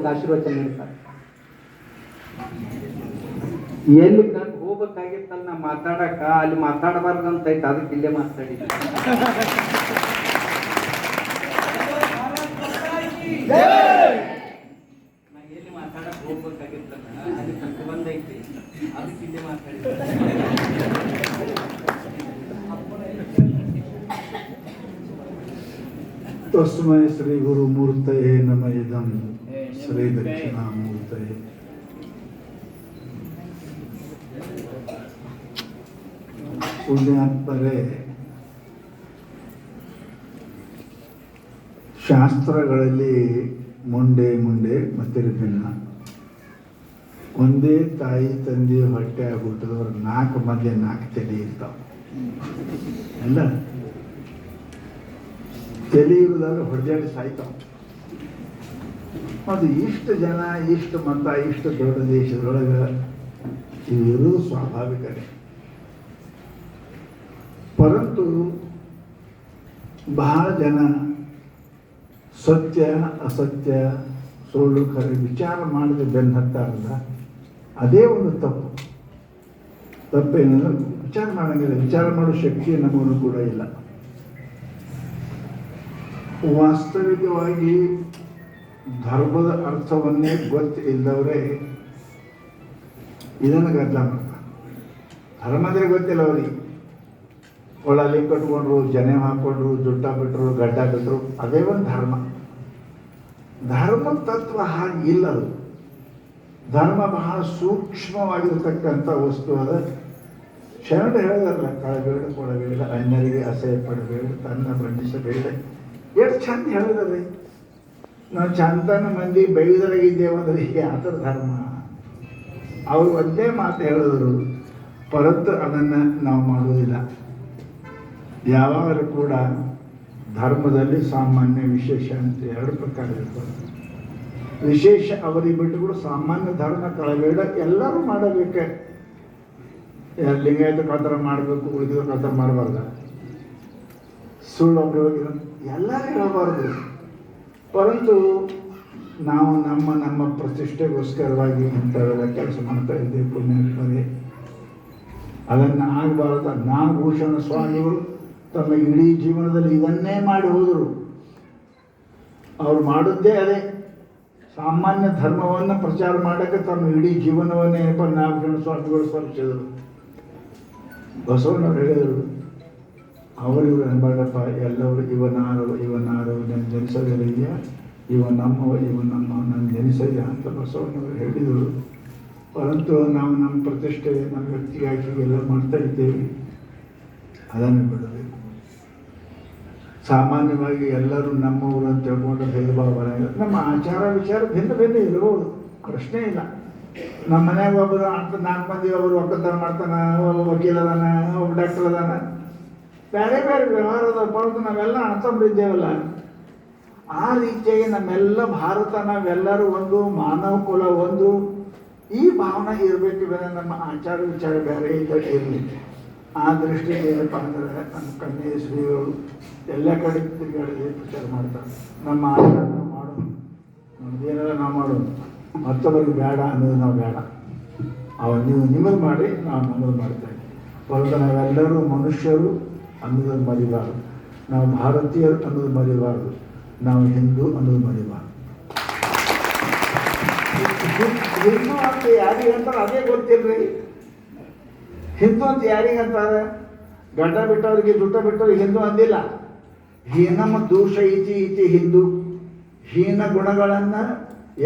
ಒಂದು ಆಶೀರ್ವಚನ ನೀಡ್ತಾರೆ. ಎಲ್ಲಿ ಕಂಡು ಹೋಗ್ಬೇಕಾಗಿತ್ತಲ್ಲ ನಾ ಮಾತಾಡಕ, ಅಲ್ಲಿ ಮಾತಾಡಬಾರ್ದಂತ ಐತೆ, ಅದಕ್ಕೆ ಇಲ್ಲೇ ಮಾತಾಡಿದ್ದೆ. ನಾ ಎಲ್ಲಿ ಮಾತಾಡಕ್ ಹೋಗ್ಬೇಕಾಗಿತ್ತಲ್ಲ ಅಲ್ಲಿ ಕಂಡು ಬಂದೈತಿ, ಅದಕ್ಕೆ ಇಲ್ಲೇ ಮಾತಾಡಿದ್ದೆ. ತಸ್ಮೈ ಶ್ರೀ ಗುರು ಮೂರ್ತಯೇ ನಮ ಇದಂ ಶ್ರೀ ದಕ್ಷಿಣಾಮೂರ್ತಯೇ. ಪುಣ್ಯಾತ್ಮರೇ, ಶಾಸ್ತ್ರಗಳಲ್ಲಿ ಮುಂಡೆ ಮತ್ತಿರಲಿಲ್ಲ. ಒಂದೇ ತಾಯಿ ತಂದೆ ಹೊಟ್ಟೆ ಹುಟ್ಟಿದವರು 4 ಮಂದಿ 4 ತಲೆ ಇರ್ತಾವೆ. ಎಲ್ಲ ತಲೆ ಇರುವುದಾದ್ರೆ ಹೊಡೆದಾಡಿ ಸಾಯ್ತಾವ. ಅದು ಇಷ್ಟು ಜನ, ಇಷ್ಟು ಮತ, ಇಷ್ಟು ದೊಡ್ಡ ದೇಶದೊಳಗೆ ಇರುವುದು ಸ್ವಾಭಾವಿಕವೇ. ಪರಂತು ಬಹಳ ಜನ ಸತ್ಯ ಅಸತ್ಯ ಸುಳ್ಳು ಖರೆ ವಿಚಾರ ಮಾಡದೆ ಬೆನ್ನು ಹತ್ತಾರಲ್ಲ, ಅದೇ ಒಂದು ತಪ್ಪು. ತಪ್ಪೇನಂದ್ರೆ ವಿಚಾರ ಮಾಡೋಂಗಿಲ್ಲ, ವಿಚಾರ ಮಾಡೋ ಶಕ್ತಿ ನಮಗೂ ಕೂಡ ಇಲ್ಲ. ವಾಸ್ತವಿಕವಾಗಿ ಧರ್ಮದ ಅರ್ಥವನ್ನೇ ಗೊತ್ತಿಲ್ಲದವರೇ ಇದನ್ನು ಗದ್ದಲ ಮಾಡ್ತಾರೆ. ಧರ್ಮದೇ ಗೊತ್ತಿಲ್ಲ ಅವ್ರಿಗೆ. ಒಳಲಿ ಕಟ್ಕೊಂಡ್ರು, ಜನೆ ಹಾಕೊಂಡ್ರು, ಜುಟ್ಟ ಬಿಟ್ಟರು, ಗಡ್ಡ ಬಿಟ್ಟರು, ಅದೇ ಒಂದು ಧರ್ಮ. ಧರ್ಮ ತತ್ವ ಹಾಗಿಲ್ಲ. ಅದು ಧರ್ಮ ಬಹಳ ಸೂಕ್ಷ್ಮವಾಗಿರ್ತಕ್ಕಂಥ ವಸ್ತು. ಅದ ಶರಣ ಹೇಳೋದಲ್ಲ, ಕಳಬೇಡ ಕೊಡಬೇಡ, ಅನ್ಯರಿಗೆ ಅಸಹ್ಯ ಪಡಬೇಡ, ತನ್ನ ಬಣ್ಣಿಸಬೇಡ. ಎಷ್ಟು ಚಂದ ಹೇಳಿದ್ರಿ. ನಾವು ಚಂದನ ಮಂದಿ ಬೈದರಾಗಿದ್ದೇವಂದ್ರೆ ಯಾತರ ಧರ್ಮ? ಅವರು ಒಂದೇ ಮಾತು ಹೇಳಿದ್ರು, ಪರತ್ತು ಅದನ್ನು ನಾವು ಮಾಡುವುದಿಲ್ಲ. ಯಾವಾಗಲೂ ಕೂಡ ಧರ್ಮದಲ್ಲಿ ಸಾಮಾನ್ಯ ವಿಶೇಷ ಅಂತ 2 ಪ್ರಕಾರ ಇರ್ತದೆ. ವಿಶೇಷ ಅವರಿಗೆ ಬಿಟ್ಟುಗಳು ಸಾಮಾನ್ಯ ಧರ್ಮ ಕಳಬೇಡ, ಎಲ್ಲರೂ ಮಾಡಬೇಕೆ. ಲಿಂಗಾಯತ ಕಾತರ ಮಾಡಬೇಕು, ಉಳಿದ ಕಾತರ ಮಾಡಬಾರ್ದ, ಸುಳ್ಳು ಒಬ್ಬರು ಎಲ್ಲರೂ ಹೇಳಬಾರ್ದು. ಪರಂತು ನಾವು ನಮ್ಮ ಪ್ರತಿಷ್ಠೆಗೋಸ್ಕರವಾಗಿ ಇಂಥವೆಲ್ಲ ಕೆಲಸ ಮಾಡ್ತಾ ಇದ್ದೇವೆ. ಪುಣ್ಯಾತ್ಮರೇ, ಅದನ್ನು ಆಗಬಾರ್ದ. ನಾಗಭೂಷಣ ಸ್ವಾಮಿಗಳು ತಮ್ಮ ಇಡೀ ಜೀವನದಲ್ಲಿ ಇದನ್ನೇ ಮಾಡಿ ಹೋದರು. ಅವ್ರು ಮಾಡಿದ್ದೇ ಅದೇ, ಸಾಮಾನ್ಯ ಧರ್ಮವನ್ನು ಪ್ರಚಾರ ಮಾಡೋಕ್ಕೆ ತಮ್ಮ ಇಡೀ ಜೀವನವನ್ನೇ ನಾಗಭೂಷಣ ಸ್ವಾಮಿಗಳು ಸ್ಮರಿಸಿದರು. ಬಸವಣ್ಣವ್ರು ಹೇಳಿದರು, ಅವರಿವರು ಅನ್ಬಾರ್ದಪ್ಪ, ಎಲ್ಲವರು ಇವನಾರು ನನ್ನ ಜನಿಸೋದಿಲ್ಲ, ಇವ ನಮ್ಮ ನನ್ನ ಜನಿಸಯ್ಯ ಅಂತ ಬಸವಣ್ಣವರು ಹೇಳಿದರು. ಪರಂತು ನಾವು ನಮ್ಮ ಪ್ರತಿಷ್ಠೆ, ನಮ್ಮ ವ್ಯಕ್ತಿಗಾಗಿ ಎಲ್ಲ ಮಾಡ್ತಾ ಇದ್ದೇವೆ. ಅದನ್ನು ಬಿಡಬೇಕು. ಸಾಮಾನ್ಯವಾಗಿ ಎಲ್ಲರೂ ನಮ್ಮವರು ಅಂತ ತಿಳ್ಕೊಂಡು ಭೇದ ಭಾವ ಬರೋಂಗಿಲ್ಲ. ನಮ್ಮ ಆಚಾರ ವಿಚಾರ ಭಿನ್ನ ಇರ್ಬೋದು, ಪ್ರಶ್ನೆ ಇಲ್ಲ. ನಮ್ಮ ಮನ್ಯಾಗ ಒಬ್ಬರು 4 ಮಂದಿ, ಒಬ್ಬರು ಒಕ್ಕಲ್ತನ ಮಾಡ್ತಾನೆ, ಒಬ್ಬ ವಕೀಲ ಅದಾನ, ಒಬ್ಬ ಡಾಕ್ಟರ್ ಅದಾನ, ಬೇರೆ ಬೇರೆ ವ್ಯವಹಾರದ ಪರತು ನಾವೆಲ್ಲ ಅಣ್ತಂಬ್ರಿದ್ದೇವಲ್ಲ. ಆ ರೀತಿಯಾಗಿ ನಮ್ಮೆಲ್ಲ ಭಾರತ, ನಾವೆಲ್ಲರೂ ಒಂದು, ಮಾನವ ಕುಲ ಒಂದು, ಈ ಭಾವನೆ ಇರಬೇಕು. ಬೇರೆ ನಮ್ಮ ಆಚಾರ ವಿಚಾರ ಬೇರೆ ಇರಲಿ. ಆ ದೃಷ್ಟಿಯಲ್ಲಿ ಏನಪ್ಪ ಅಂದರೆ ನಮ್ಮ ಕನ್ಯೆ ಶ್ರೀಗಳು ಎಲ್ಲ ಕಡೆ ತಿರುಗಾಡಿದೆ ಪ್ರಚಾರ ಮಾಡ್ತಾರೆ. ನಮ್ಮ ಆಚಾರ ನಾವು ಮಾಡೋದು, ನಮ್ಮದೇನೆಲ್ಲ ನಾವು ಮಾಡೋದು, ಮತ್ತೊಬ್ಬರಿಗೆ ಬೇಡ ಅನ್ನೋದು ನಾವು ಬೇಡ. ನೀವು ನಿಮ್ಮದು ಮಾಡಿ, ನಾವು ನಮ್ಮದು ಮಾಡ್ತೇವೆ. ಹೊರತು ನಾವೆಲ್ಲರೂ ಮನುಷ್ಯರು ಅನ್ನೋದನ್ನು ಮರಿಬಾರ್ದು, ನಾವು ಭಾರತೀಯರು ಅನ್ನೋದು ಮರಿಬಾರ್ದು, ನಾವು ಹಿಂದೂ ಅನ್ನೋದು ಮರಿಬಾರ್ದು. ಹಿಂದೂ ಅಂತ ಯಾರಿಗೆ ಅಂತಾರೆ ಅದೇ ಗೊತ್ತಿಲ್ರಿ. ಹಿಂದೂ ಅಂತ ಯಾರಿಗೆ ಅಂತಾರೆ? ಗಡ್ಡ ಬಿಟ್ಟವ್ರಿಗೆ, ಜುಟ್ಟ ಬಿಟ್ಟವ್ರಿಗೆ ಹಿಂದೂ ಅಂದಿಲ್ಲ. ಹೀನಮ ದೂಷ ಇತಿ ಹಿಂದೂ. ಹೀನ ಗುಣಗಳನ್ನು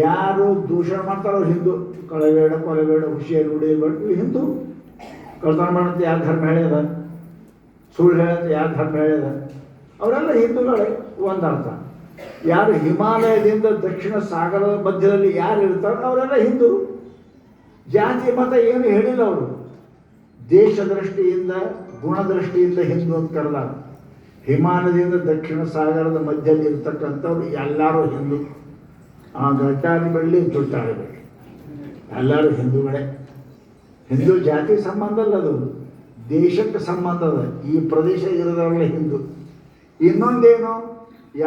ಯಾರು ದೂಷಣ ಮಾಡ್ತಾರೋ ಹಿಂದೂ. ಕಳಬೇಡ, ಕೊಲಬೇಡ, ಹುಷಿಯಾಗಿ ಉಳಿಯಬೇಡ, ಇವು ಹಿಂದೂ. ಕಳ್ತನ ಮಾಡಂತ ಯಾರು ಧರ್ಮ ಹೇಳ್ಯದ? ಸುಳ್ಳು ಹೇಳಂತ ಯಾರು ಧರ್ಮ ಹೇಳ್ಯದ? ಅವರೆಲ್ಲ ಹಿಂದೂಗಳೇ ಒಂದರ್ಥ. ಯಾರು ಹಿಮಾಲಯದಿಂದ ದಕ್ಷಿಣ ಸಾಗರದ ಮಧ್ಯದಲ್ಲಿ ಯಾರು ಇರ್ತಾರೋ ಅವರೆಲ್ಲ ಹಿಂದೂ. ಜಾತಿ ಮತ ಏನು ಹೇಳಿಲ್ಲ ಅವರು. ದೇಶ ದೃಷ್ಟಿಯಿಂದ, ಗುಣದೃಷ್ಟಿಯಿಂದ ಹಿಂದೂ ಅಂತ ಕರೆದಾರ. ಹಿಮಾಲಯದಿಂದ ದಕ್ಷಿಣ ಸಾಗರದ ಮಧ್ಯದಲ್ಲಿ ಇರ್ತಕ್ಕಂಥವ್ರು ಎಲ್ಲರೂ ಹಿಂದೂ. ಆ ಗಡ್ಡಾಡಿ ಬೆಳ್ಳಿ, ಜುಟ್ಟಾಡಿ ಬೆಳ್ಳಿ, ಎಲ್ಲರೂ ಹಿಂದೂಗಳೇ. ಹಿಂದೂ ಜಾತಿ ಸಂಬಂಧ ಅಲ್ಲ, ಅದು ದೇಶಕ್ಕೆ ಸಂಬಂಧ ಅದ. ಈ ಪ್ರದೇಶ ಇರೋದ್ರಲ್ಲ ಹಿಂದೂ. ಇನ್ನೊಂದೇನು,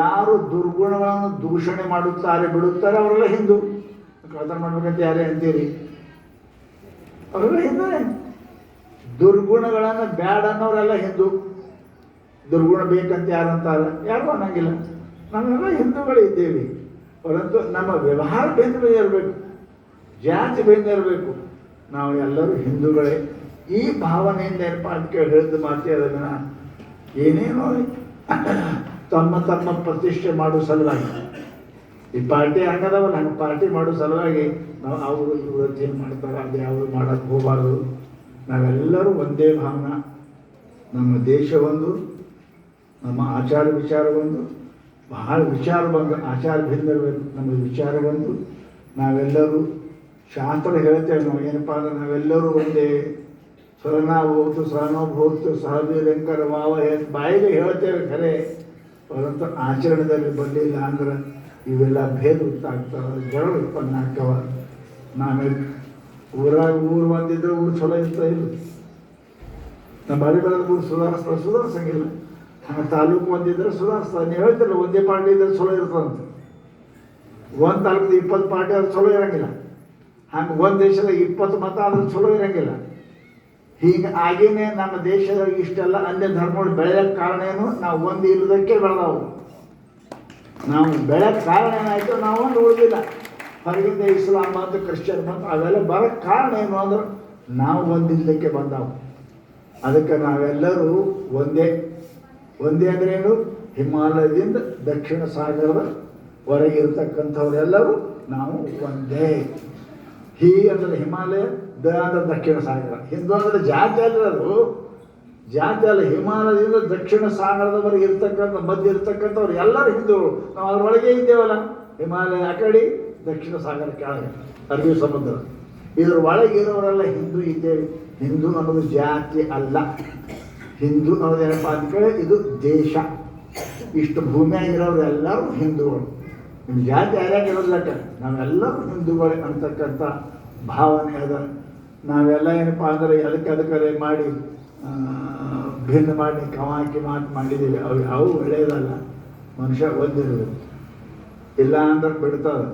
ಯಾರು ದುರ್ಗುಣಗಳನ್ನು ದೂಷಣೆ ಮಾಡುತ್ತಾರೆ, ಬಿಡುತ್ತಾರೆ, ಅವರೆಲ್ಲ ಹಿಂದೂ. ಕಳ್ತನ ಮಾಡ್ಬೇಕಂತ ಯಾರೇ ಅಂತೀರಿ? ಅವರೆಲ್ಲ ಹಿಂದೂನೇ. ದುರ್ಗುಣಗಳನ್ನು ಬ್ಯಾಡ ಅನ್ನೋರೆಲ್ಲ ಹಿಂದೂ. ದುರ್ಗುಣ ಬೇಕಂತ ಯಾರು ಅಂತಾರೆ? ಯಾರು ಅನ್ನಂಗಿಲ್ಲ. ನಾವೆಲ್ಲ ಹಿಂದೂಗಳಿದ್ದೇವೆ. ಪರಂತು ನಮ್ಮ ವ್ಯವಹಾರ ಬೇಂದ್ರೆ ಇರಬೇಕು, ಜಾತಿ ಬೇಂದ್ರೆ ಇರಬೇಕು. ನಾವು ಎಲ್ಲರೂ ಹಿಂದೂಗಳೇ. ಈ ಭಾವನೆಯಿಂದ ಏನಪ್ಪ ಅಂತ ಹೇಳಿದ ಮಾತೆ ಅದನ್ನು ಏನೇನೋ ತಮ್ಮ ತಮ್ಮ ಪ್ರತಿಷ್ಠೆ ಮಾಡೋ ಸಲುವಾಗಿ ಈ ಪಾರ್ಟಿ ಹಂಗದವಲ್ಲ, ಹಂಗೆ ಪಾರ್ಟಿ ಮಾಡೋ ಸಲುವಾಗಿ ನಾವು ಅವರು ಇವರು ಏನು ಮಾಡ್ತಾರೆ ಅದು ಯಾವುದು ಮಾಡೋಕ್ಕೆ ಹೋಗಬಾರ್ದು. ನಾವೆಲ್ಲರೂ ಒಂದೇ ಭಾವನ. ನಮ್ಮ ದೇಶ ಒಂದು, ನಮ್ಮ ಆಚಾರ ವಿಚಾರ ಒಂದು. ಬಹಳ ವಿಚಾರ ಬಂದು ಆಚಾರ ಭಿನ್ನ ಇರಬೇಕು. ನಮ್ಮ ವಿಚಾರ ಒಂದು. ನಾವೆಲ್ಲರೂ ಶಾಸ್ತ್ರ ಹೇಳ್ತೇವೆ ನಾವು ಏನಪ್ಪ ಅಂದ್ರೆ ನಾವೆಲ್ಲರೂ ಒಂದೇ. ಸಹನಾಭೂತು ಸಹನೋಭೂತು ಸಹಬೀರಂಕರ ವಾವ ಬಾಯಿಗೆ ಹೇಳ್ತೇವೆ ಖರೆ, ಪರಂತು ಆಚರಣೆದಲ್ಲಿ ಬರಲಿಲ್ಲ ಅಂದ್ರೆ ಇವೆಲ್ಲ ಭೇದ ಉಂಟಾಗ್ತವೆ, ಜಗಳ ಉತ್ಪನ್ನ ಆಗ್ತವ. ನಾವೇ ಊರು ಬಂದಿದ್ರೆ ಊರು ಚಲೋ ಇರ್ತಾ ಇಲ್ಲ. ನಮ್ಮ ಬಳಿ ಬರೋದು ಊರು ಸುಧಾರಿಸಂಗಿಲ್ಲ. ಹಂಗೆ ತಾಲೂಕು ಒಂದಿದ್ರೆ ಸುಧಾರಿಸ್ತಾರೆ. ನೀವು ಹೇಳ್ತಿಲ್ಲ ಒಂದೇ ಪಾರ್ಟಿ ಇದ್ರೆ ಚಲೋ ಇರ್ತದಂತ. ಒಂದು ತಾಲೂಕು 20 ಪಾರ್ಟಿ ಆದ್ರೆ ಚಲೋ ಇರೋಂಗಿಲ್ಲ. ಹಂಗೆ ಒಂದು ದೇಶದ 20 ಮತ ಆದ್ರೆ ಚಲೋ ಇರೋಂಗಿಲ್ಲ. ಹೀಗಾಗಿನೇ ನಮ್ಮ ದೇಶದಲ್ಲಿ ಇಷ್ಟೆಲ್ಲ ಅನ್ಯ ಧರ್ಮಗಳು ಬೆಳೆಯೋಕ್ಕೆ ಕಾರಣ ಏನು? ನಾವು ಒಂದು ಇಲ್ಲದಕ್ಕೆ ಬೆಳೆದವು. ನಾವು ಬೆಳೆಯೋಕ್ಕೆ ಕಾರಣ ಏನಾಯಿತು? ನಾವು ಒಂದು ಉಳಿದಿಲ್ಲ. ಹೊರಗಿಂದ ಇಸ್ಲಾಂ ಬಂತು, ಕ್ರಿಶ್ಚಿಯನ್ ಬಂತು, ಅವೆಲ್ಲ ಬರೋಕ್ಕೆ ಕಾರಣ ಏನು ಅಂದ್ರೆ ನಾವು ಒಂದಿಲ್ಲದಕ್ಕೆ ಬಂದವು. ಅದಕ್ಕೆ ನಾವೆಲ್ಲರೂ ಒಂದೇ. ಒಂದೇ ಅಂದ್ರೇನು? ಹಿಮಾಲಯದಿಂದ ದಕ್ಷಿಣ ಸಾಗರದ ಹೊರಗಿರ್ತಕ್ಕಂಥವರೆಲ್ಲರೂ ನಾವು ಒಂದೇ. ಹಿ ಅಂದರೆ ಹಿಮಾಲಯ, ದ ಅಂದರೆ ದಕ್ಷಿಣ ಸಾಗರ. ಹಿಂದೂ ಅಂದರೆ ಜಾತಿ ಅಲ್ಲದು, ಜಾತಿ ಅಲ್ಲ. ಹಿಮಾಲಯದಿಂದ ದಕ್ಷಿಣ ಸಾಗರದವರೆಗೆ ಇರ್ತಕ್ಕಂಥ ಮಧ್ಯೆ ಇರ್ತಕ್ಕಂಥವ್ರು ಎಲ್ಲರೂ ಹಿಂದೂಗಳು. ನಾವು ಅದರೊಳಗೆ ಇದ್ದೇವಲ್ಲ. ಹಿಮಾಲಯ ಆ ಕಡೆ, ದಕ್ಷಿಣ ಸಾಗರ ಕೆಳಗೆ, ಅರಬ್ಬಿ ಸಮುದ್ರ. ಇದರ ಒಳಗಿರೋರೆಲ್ಲ ಹಿಂದೂ ಇದ್ದೇವೆ. ಹಿಂದೂ ಅನ್ನೋದು ಜಾತಿ ಅಲ್ಲ. ಹಿಂದೂ ಅನ್ನೋದೇನಪ್ಪ ಅಂತ ಕೇಳಿ ಇದು ದೇಶ. ಇಷ್ಟು ಭೂಮಿಯಾಗಿರೋರು ಎಲ್ಲರೂ ಹಿಂದೂಗಳು. ನಿಮ್ಮ ಜಾತಿ ಯಾರ್ಯಾಗಿರೋದ್ಲಕ್ಕ ನಾವೆಲ್ಲರೂ ಹಿಂದೂಗಳೇ ಅಂತಕ್ಕಂಥ ಭಾವನೆ ಅದ. ನಾವೆಲ್ಲ ಏನಪ್ಪ ಅಂದರೆ ಅದಕ್ಕೆ ಮಾಡಿ ಭಿನ್ನ ಮಾಡಿ ಕವಾಕಿ ಮಾತು ಮಾಡಿದ್ದೀವಿ. ಅವು ಒಳ್ಳೆಯದಲ್ಲ. ಮನುಷ್ಯ ಒಂದಿರಬೇಕು, ಇಲ್ಲ ಅಂದ್ರೆ ಬಿಡ್ತದೆ.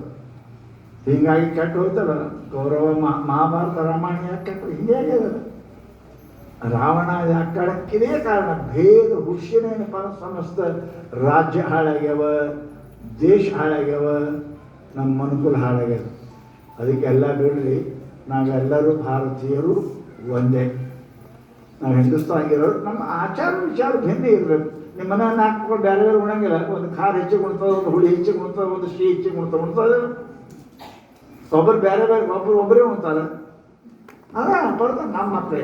ಹೀಗಾಗಿ ಕೆಟ್ಟು ಹೋಗ್ತಲ್ಲ. ಕೌರವ ಮಹಾಭಾರತ ರಾಮಾಯಣ ಯಾಕೆ ಕೆಟ್ಟು ಹಿಂಗೆ ಆಗ್ಯದ? ರಾವಣ ಯಾಕಡಕ್ಕಿದೇ ಕಾರಣ. ಭೇದ ಹುಷಿನೇನಪ್ಪ ಸಮಸ್ತ ರಾಜ್ಯ ಹಾಳಾಗ್ಯವ, ದೇಶ ಹಾಳಾಗ್ಯವ, ನಮ್ಮ ಮನುಕುಲ ಹಾಳಾಗ್ಯವ. ಅದಕ್ಕೆಲ್ಲ ಬಿಡ್ರಿ. ನಾವೆಲ್ಲರೂ ಭಾರತೀಯರು ಒಂದೇ. ನಾವು ಹಿಂದೂಸ್ತಾನಿಗಿರೋರು. ನಮ್ಮ ಆಚಾರ ವಿಚಾರ ಭಿನ್ನ ಇರಬೇಕು. ನಿಮ್ಮ ಮನೆ ಹಾಕ್ಕೊಂಡು ಬೇರೆ ಬೇರೆ ಉಣಂಗಿಲ್ಲ. ಒಂದು ಖಾರ ಹೆಚ್ಚಿಗೆ ಉಣ್ತದೆ, ಒಂದು ಹುಳಿ ಹೆಚ್ಚಿಗೆ ಉಣ್ತದೆ, ಒಂದು ಸಿಹಿ ಹೆಚ್ಚಿಗೆ ಉಣ್ತದೆ. ಒಬ್ಬರು ಬೇರೆ ಬೇರೆ, ಒಬ್ಬರೇ ಉಣ್ತಾರೆ. ಅದ ಬರ್ತದೆ ನಮ್ಮ ಮಕ್ಕಳೇ.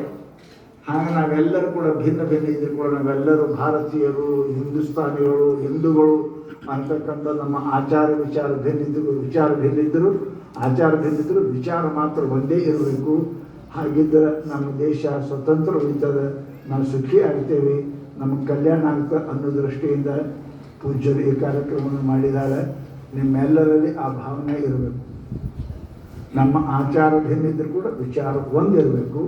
ಹಾಗೆ ನಾವೆಲ್ಲರೂ ಕೂಡ ಭಿನ್ನ ಭಿನ್ನ ಇದ್ರು ಕೂಡ ನಾವೆಲ್ಲರೂ ಭಾರತೀಯರು, ಹಿಂದೂಸ್ತಾನಿಗಳು, ಹಿಂದೂಗಳು ಅಂತಕ್ಕಂಥ ನಮ್ಮ ಆಚಾರ ವಿಚಾರ ಭಿನ್ನಿದ್ದರು. ವಿಚಾರ ಭಿನ್ನಿದ್ದರು, ಆಚಾರ ಭಿನ್ನಿದ್ದರು, ವಿಚಾರ ಮಾತ್ರ ಒಂದೇ ಇರಬೇಕು. ಹಾಗಿದ್ದರೆ ನಮ್ಮ ದೇಶ ಸ್ವತಂತ್ರ ಉಳಿತದೆ, ನಾವು ಸುಖಿ ಆಗ್ತೇವೆ, ನಮಗೆ ಕಲ್ಯಾಣ ಆಗ್ತದೆ ಅನ್ನೋ ದೃಷ್ಟಿಯಿಂದ ಪೂಜ್ಯರು ಈ ಕಾರ್ಯಕ್ರಮವನ್ನು ಮಾಡಿದ್ದಾರೆ. ನಿಮ್ಮೆಲ್ಲರಲ್ಲಿ ಆ ಭಾವನೆ ಇರಬೇಕು. ನಮ್ಮ ಆಚಾರ ಭಿನ್ನಿದ್ದರೂ ಕೂಡ ವಿಚಾರ ಒಂದಿರಬೇಕು.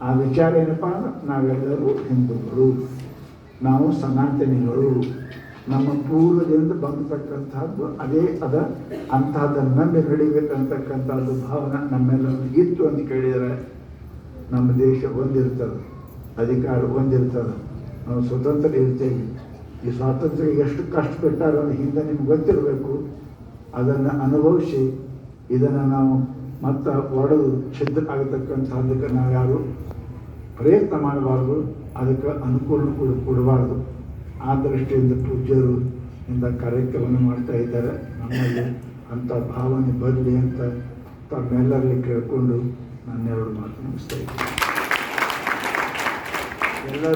ಆ ವಿಚಾರ ಏನಪ್ಪ ಅಂದ್ರೆ ನಾವೆಲ್ಲರೂ ಹಿಂದೂಗಳು, ನಾವು ಸನಾತನಿಗಳು. ನಮ್ಮ ಪೂರ್ವದಿಂದ ಬಂದತಕ್ಕಂಥದ್ದು ಅದೇ ಅದ. ಅಂತಹದ್ದನ್ನು ನಂಬಿ ನಡಿಬೇಕಂತಕ್ಕಂಥದ್ದು ಭಾವನೆ ನಮ್ಮೆಲ್ಲರೂ ಇತ್ತು ಅಂತ ಕೇಳಿದರೆ ನಮ್ಮ ದೇಶ ಒಂದಿರ್ತದೆ, ಅಧಿಕಾರ ಒಂದಿರ್ತದೆ, ನಾವು ಸ್ವತಂತ್ರ ಇರ್ತೇವೆ. ಈ ಸ್ವಾತಂತ್ರ್ಯ ಎಷ್ಟು ಕಷ್ಟಪಟ್ಟಾರೋ ಹಿಂದೆ ನಿಮ್ಗೆ ಗೊತ್ತಿರಬೇಕು. ಅದನ್ನು ಅನುಭವಿಸಿ ಇದನ್ನು ನಾವು ಮತ್ತು ಒಡೆದು ಛಿದ್ರ ಆಗತಕ್ಕಂಥದ್ದಕ್ಕೆ ನಾವು ಯಾರು ಪ್ರಯತ್ನ ಮಾಡಬಾರ್ದು, ಅದಕ್ಕೆ ಅನುಕೂಲ ಕೊಡಬಾರ್ದು. ಆ ದೃಷ್ಟಿಯಿಂದ ಪೂಜ್ಯರು ಇಂಥ ಕಾರ್ಯಕ್ರಮವನ್ನು ಮಾಡ್ತಾ ಇದ್ದಾರೆ. ನಮ್ಮಲ್ಲಿ ಅಂಥ ಭಾವನೆ ಬರಲಿ ಅಂತ ತಮ್ಮೆಲ್ಲರಲ್ಲಿ ಕೇಳಿಕೊಂಡು ನಾನು 2 ಮಾತು ಮುಗಿಸ್ತಾ ಇದ್ದೀನಿ. ಎಲ್ಲರೂ